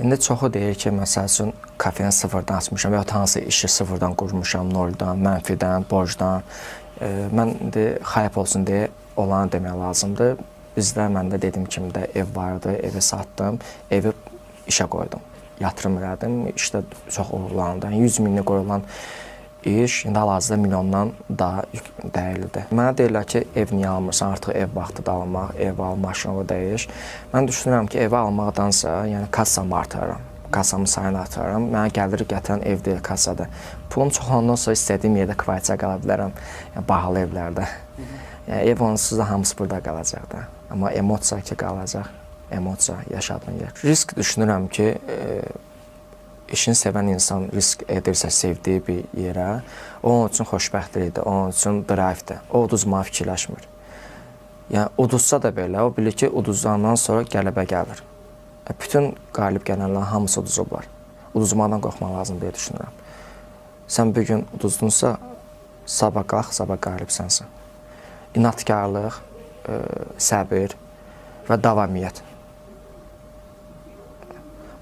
İndi çoxu deyir ki, məsəl üçün kafeni sıfırdan açmışam və ya hansı işi sıfırdan qurmuşam, noldan, mənfidən, borcdan. Mən indi xayb olsun deyə olanı demək lazımdır. Bizdə məndə dediyim kimi də ev vardı, evi satdım, evi işə qoydum. Yatırım elədim, işdə çox uğurlandı. 100 minlik qoyulan iş indi hal-hazırda milyondan daha dəyərlidir. Mənə deyirlər ki, ev niyə almırsan, artıq ev vaxtıdır almaq, ev al, maşını dəyiş. Mən düşünürəm ki, evi almaqdansa, yəni kassamı artırıram, kassamın sayını artırıram. Mənə gəlir gətirən ev deyil, kassadır. Pulum çoxlandan sonra istədiyim yerdə kvartira qala bilərəm, yəni bahalı evlərdə. Yəni ev onsuz da hamısı burada qalacaq da. Amma emosiya ki qalacaq, emosiya yaşadığın yer. Risk düşünürəm ki, işini sevən insan risk edirsə sevdiyi bir yerə, o onun üçün xoşbəxtlikdir, onun üçün drive'dir. O uduzmağı fikirləşmir. Yəni uduzsa da belə, o bilir ki, uduzandan sonra qələbə gəlir. Bütün qalib gələnlərin hamısı uduzublar. Uduzmaqdan qorxmaq lazım deyə düşünürəm. Sən bir gün uduzdunsa, sabah qalx, sabah qalibsənsən. İnatkarlıq, səbir və davamiyyət.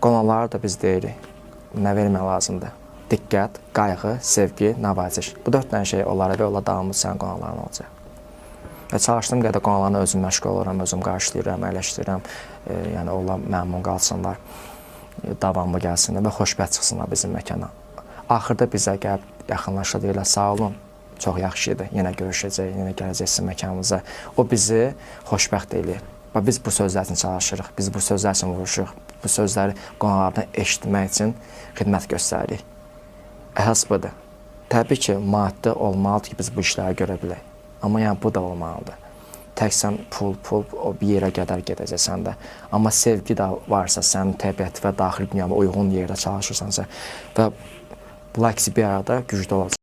Qonaqlara da biz deyirik. Nə vermək lazımdır? Diqqət, qayğı, sevgi, navaziş. Bu 4 dənə şey onlara və onlar davamlı sənin qonaqların olacaq. Və çalışdığım qədər qonaqlarına özüm məşğul oluram, özüm qarşılayıram, əyləşdirirəm. Yəni onlar məmnun qalsınlar, davamlı gəlsinlər və xoşbəxt çıxsınlar bizim məkana. Axırda bizə gəlib yaxınlaşa deyirlər, sağ olun, çox yaxşı idi, yenə görüşəcək, yenə gələcək sizin məkanımıza. O bizi xoşbəxt eləyir. Və biz bu sözlər üçün çalışırıq, biz bu sözlər üçün vuruşuruq. Bu sözləri qonaqlardan eşitmək üçün xidmət göstəririk. Əsas budur. Təbii ki, maddi olmalıdır ki, biz bu işləri görə bilək. Amma yəni bu da olmalıdır. Tək sən pul, o bir yerə qədər gedəcəksən də. Amma sevgi də varsa, sənin təbiəti və daxili dünyaya uyğun yerdə çalışırsansa və bunlar ikisi bir arada güclü olacaq.